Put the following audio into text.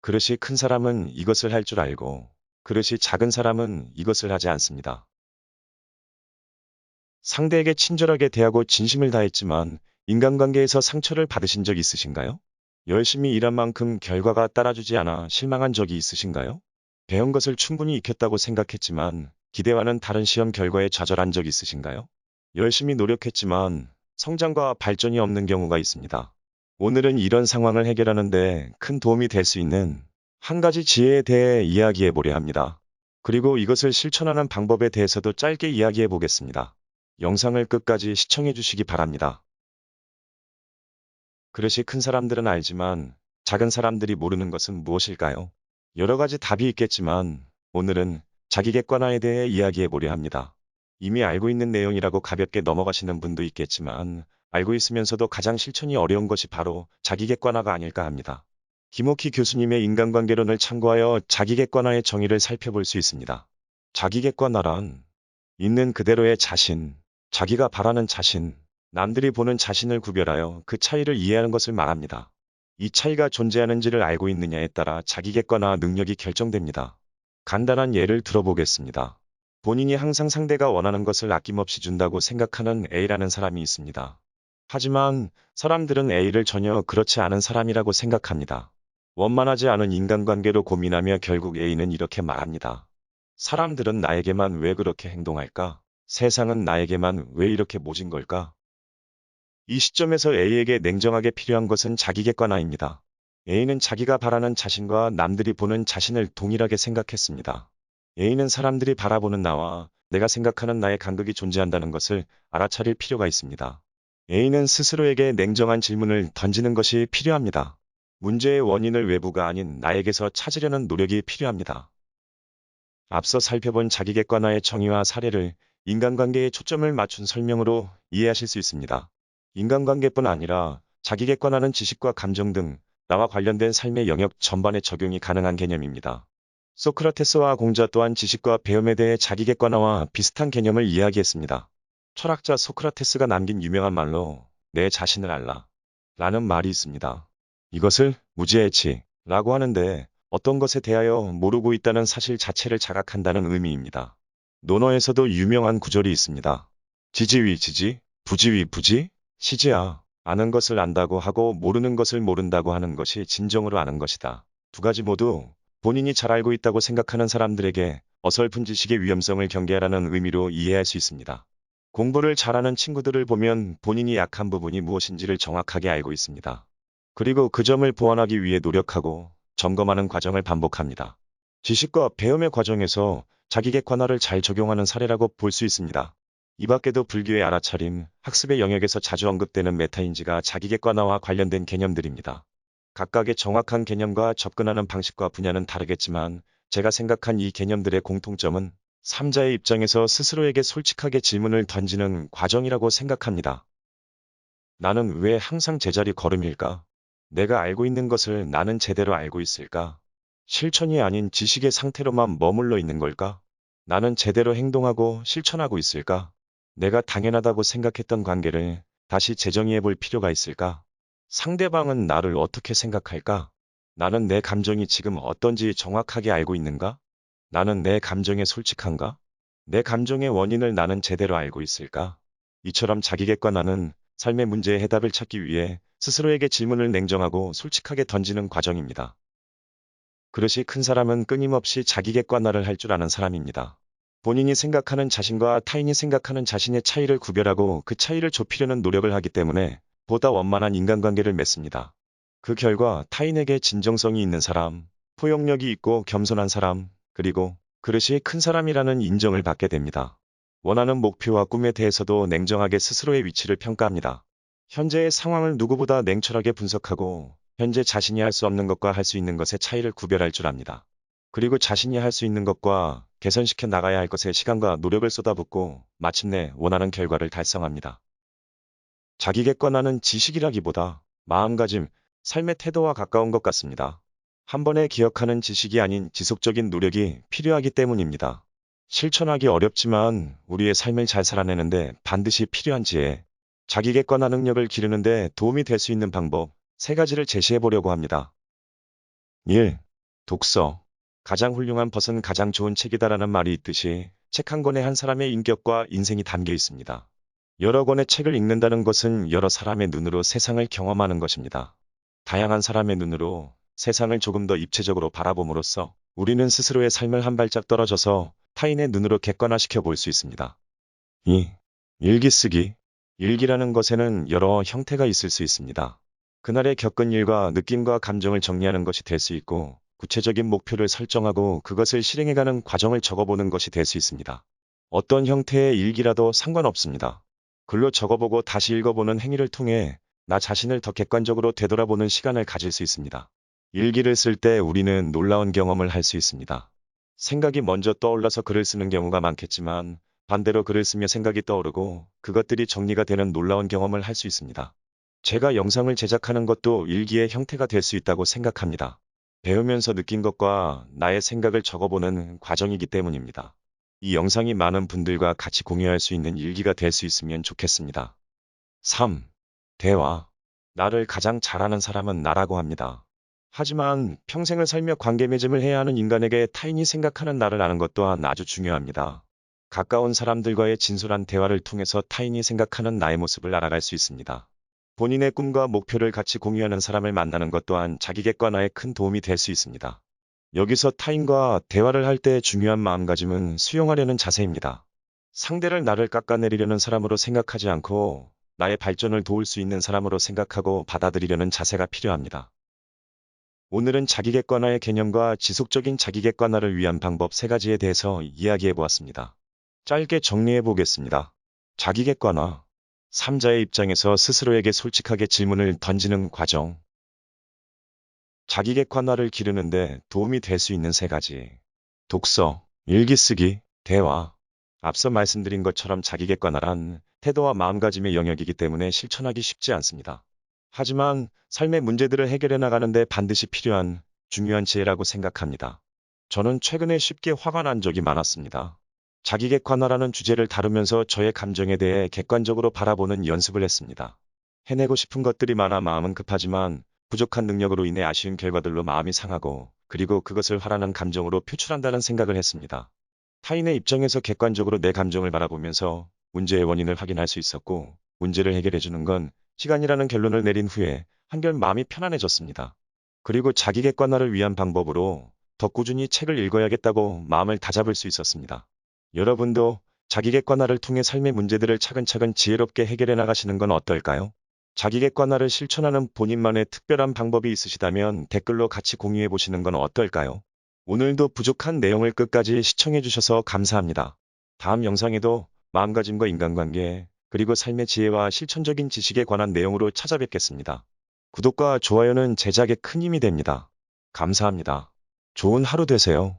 그릇이 큰 사람은 이것을 할 줄 알고, 그릇이 작은 사람은 이것을 하지 않습니다. 상대에게 친절하게 대하고 진심을 다했지만 인간관계에서 상처를 받으신 적 있으신가요? 열심히 일한 만큼 결과가 따라주지 않아 실망한 적이 있으신가요? 배운 것을 충분히 익혔다고 생각했지만 기대와는 다른 시험 결과에 좌절한 적 있으신가요? 열심히 노력했지만 성장과 발전이 없는 경우가 있습니다. 오늘은 이런 상황을 해결하는데 큰 도움이 될 수 있는 한 가지 지혜에 대해 이야기해 보려 합니다. 그리고 이것을 실천하는 방법에 대해서도 짧게 이야기해 보겠습니다. 영상을 끝까지 시청해 주시기 바랍니다. 그릇이 큰 사람들은 알지만 작은 사람들이 모르는 것은 무엇일까요? 여러 가지 답이 있겠지만 오늘은 자기 객관화에 대해 이야기해 보려 합니다. 이미 알고 있는 내용이라고 가볍게 넘어가시는 분도 있겠지만 알고 있으면서도 가장 실천이 어려운 것이 바로 자기 객관화가 아닐까 합니다. 김옥희 교수님의 인간관계론을 참고하여 자기 객관화의 정의를 살펴볼 수 있습니다. 자기 객관화란 있는 그대로의 자신, 자기가 바라는 자신, 남들이 보는 자신을 구별하여 그 차이를 이해하는 것을 말합니다. 이 차이가 존재하는지를 알고 있느냐에 따라 자기 객관화 능력이 결정됩니다. 간단한 예를 들어보겠습니다. 본인이 항상 상대가 원하는 것을 아낌없이 준다고 생각하는 A라는 사람이 있습니다. 하지만 사람들은 A를 전혀 그렇지 않은 사람이라고 생각합니다. 원만하지 않은 인간관계로 고민하며 결국 A는 이렇게 말합니다. 사람들은 나에게만 왜 그렇게 행동할까? 세상은 나에게만 왜 이렇게 모진 걸까? 이 시점에서 A에게 냉정하게 필요한 것은 자기 객관화입니다. A는 자기가 바라는 자신과 남들이 보는 자신을 동일하게 생각했습니다. A는 사람들이 바라보는 나와 내가 생각하는 나의 간극이 존재한다는 것을 알아차릴 필요가 있습니다. A는 스스로에게 냉정한 질문을 던지는 것이 필요합니다. 문제의 원인을 외부가 아닌 나에게서 찾으려는 노력이 필요합니다. 앞서 살펴본 자기 객관화의 정의와 사례를 인간관계에 초점을 맞춘 설명으로 이해하실 수 있습니다. 인간관계뿐 아니라 자기 객관화는 지식과 감정 등 나와 관련된 삶의 영역 전반에 적용이 가능한 개념입니다. 소크라테스와 공자 또한 지식과 배움에 대해 자기 객관화와 비슷한 개념을 이야기했습니다. 철학자 소크라테스가 남긴 유명한 말로 내 자신을 알라 라는 말이 있습니다. 이것을 무지의치라고 하는데 어떤 것에 대하여 모르고 있다는 사실 자체를 자각한다는 의미입니다. 논어에서도 유명한 구절이 있습니다. 지지위 지지, 부지위 부지, 시지야. 아는 것을 안다고 하고 모르는 것을 모른다고 하는 것이 진정으로 아는 것이다. 두 가지 모두 본인이 잘 알고 있다고 생각하는 사람들에게 어설픈 지식의 위험성을 경계하라는 의미로 이해할 수 있습니다. 공부를 잘하는 친구들을 보면 본인이 약한 부분이 무엇인지를 정확하게 알고 있습니다. 그리고 그 점을 보완하기 위해 노력하고 점검하는 과정을 반복합니다. 지식과 배움의 과정에서 자기 객관화를 잘 적용하는 사례라고 볼 수 있습니다. 이 밖에도 불교의 알아차림, 학습의 영역에서 자주 언급되는 메타인지가 자기 객관화와 관련된 개념들입니다. 각각의 정확한 개념과 접근하는 방식과 분야는 다르겠지만 제가 생각한 이 개념들의 공통점은 삼자의 입장에서 스스로에게 솔직하게 질문을 던지는 과정이라고 생각합니다. 나는 왜 항상 제자리 걸음일까? 내가 알고 있는 것을 나는 제대로 알고 있을까? 실천이 아닌 지식의 상태로만 머물러 있는 걸까? 나는 제대로 행동하고 실천하고 있을까? 내가 당연하다고 생각했던 관계를 다시 재정의해 볼 필요가 있을까? 상대방은 나를 어떻게 생각할까? 나는 내 감정이 지금 어떤지 정확하게 알고 있는가? 나는 내 감정에 솔직한가? 내 감정의 원인을 나는 제대로 알고 있을까? 이처럼 자기 객관화는 삶의 문제에 해답을 찾기 위해 스스로에게 질문을 냉정하고 솔직하게 던지는 과정입니다. 그릇이 큰 사람은 끊임없이 자기 객관화를 할 줄 아는 사람입니다. 본인이 생각하는 자신과 타인이 생각하는 자신의 차이를 구별하고 그 차이를 좁히려는 노력을 하기 때문에 보다 원만한 인간관계를 맺습니다. 그 결과 타인에게 진정성이 있는 사람, 포용력이 있고 겸손한 사람, 그리고 그릇이 큰 사람이라는 인정을 받게 됩니다. 원하는 목표와 꿈에 대해서도 냉정하게 스스로의 위치를 평가합니다. 현재의 상황을 누구보다 냉철하게 분석하고 현재 자신이 할 수 없는 것과 할 수 있는 것의 차이를 구별할 줄 압니다. 그리고 자신이 할 수 있는 것과 개선시켜 나가야 할 것에 시간과 노력을 쏟아붓고 마침내 원하는 결과를 달성합니다. 자기 객관화는 지식이라기보다 마음가짐, 삶의 태도와 가까운 것 같습니다. 한 번에 기억하는 지식이 아닌 지속적인 노력이 필요하기 때문입니다. 실천하기 어렵지만 우리의 삶을 잘 살아내는데 반드시 필요한 지혜, 자기 객관화 능력을 기르는데 도움이 될 수 있는 방법 3가지를 제시해 보려고 합니다. 1. 독서. 가장 훌륭한 벗은 가장 좋은 책이다라는 말이 있듯이 책 한 권에 한 사람의 인격과 인생이 담겨 있습니다. 여러 권의 책을 읽는다는 것은 여러 사람의 눈으로 세상을 경험하는 것입니다. 다양한 사람의 눈으로 세상을 조금 더 입체적으로 바라봄으로써 우리는 스스로의 삶을 한 발짝 떨어져서 타인의 눈으로 객관화시켜 볼 수 있습니다. 2. 일기 쓰기. 일기라는 것에는 여러 형태가 있을 수 있습니다. 그날의 겪은 일과 느낌과 감정을 정리하는 것이 될 수 있고, 구체적인 목표를 설정하고 그것을 실행해가는 과정을 적어보는 것이 될 수 있습니다. 어떤 형태의 일기라도 상관없습니다. 글로 적어보고 다시 읽어보는 행위를 통해 나 자신을 더 객관적으로 되돌아보는 시간을 가질 수 있습니다. 일기를 쓸 때 우리는 놀라운 경험을 할 수 있습니다. 생각이 먼저 떠올라서 글을 쓰는 경우가 많겠지만 반대로 글을 쓰며 생각이 떠오르고 그것들이 정리가 되는 놀라운 경험을 할 수 있습니다. 제가 영상을 제작하는 것도 일기의 형태가 될 수 있다고 생각합니다. 배우면서 느낀 것과 나의 생각을 적어보는 과정이기 때문입니다. 이 영상이 많은 분들과 같이 공유할 수 있는 일기가 될 수 있으면 좋겠습니다. 3. 대화. 나를 가장 잘하는 사람은 나라고 합니다. 하지만 평생을 살며 관계 맺음을 해야 하는 인간에게 타인이 생각하는 나를 아는 것 또한 아주 중요합니다. 가까운 사람들과의 진솔한 대화를 통해서 타인이 생각하는 나의 모습을 알아갈 수 있습니다. 본인의 꿈과 목표를 같이 공유하는 사람을 만나는 것 또한 자기 객관화에 큰 도움이 될 수 있습니다. 여기서 타인과 대화를 할 때 중요한 마음가짐은 수용하려는 자세입니다. 상대를 나를 깎아내리려는 사람으로 생각하지 않고 나의 발전을 도울 수 있는 사람으로 생각하고 받아들이려는 자세가 필요합니다. 오늘은 자기객관화의 개념과 지속적인 자기객관화를 위한 방법 3가지에 대해서 이야기해 보았습니다. 짧게 정리해 보겠습니다. 자기객관화. 3자의 입장에서 스스로에게 솔직하게 질문을 던지는 과정. 자기객관화를 기르는데 도움이 될 수 있는 3가지. 독서, 일기 쓰기, 대화. 앞서 말씀드린 것처럼 자기객관화란 태도와 마음가짐의 영역이기 때문에 실천하기 쉽지 않습니다. 하지만 삶의 문제들을 해결해 나가는데 반드시 필요한 중요한 지혜라고 생각합니다. 저는 최근에 쉽게 화가 난 적이 많았습니다. 자기객관화라는 주제를 다루면서 저의 감정에 대해 객관적으로 바라보는 연습을 했습니다. 해내고 싶은 것들이 많아 마음은 급하지만 부족한 능력으로 인해 아쉬운 결과들로 마음이 상하고 그리고 그것을 화나는 감정으로 표출한다는 생각을 했습니다. 타인의 입장에서 객관적으로 내 감정을 바라보면서 문제의 원인을 확인할 수 있었고 문제를 해결해주는 건 시간이라는 결론을 내린 후에 한결 마음이 편안해졌습니다. 그리고 자기객관화를 위한 방법으로 더 꾸준히 책을 읽어야겠다고 마음을 다잡을 수 있었습니다. 여러분도 자기객관화를 통해 삶의 문제들을 차근차근 지혜롭게 해결해 나가시는 건 어떨까요? 자기객관화를 실천하는 본인만의 특별한 방법이 있으시다면 댓글로 같이 공유해 보시는 건 어떨까요? 오늘도 부족한 내용을 끝까지 시청해 주셔서 감사합니다. 다음 영상에도 마음가짐과 인간관계, 그리고 삶의 지혜와 실천적인 지식에 관한 내용으로 찾아뵙겠습니다. 구독과 좋아요는 제작에 큰 힘이 됩니다. 감사합니다. 좋은 하루 되세요.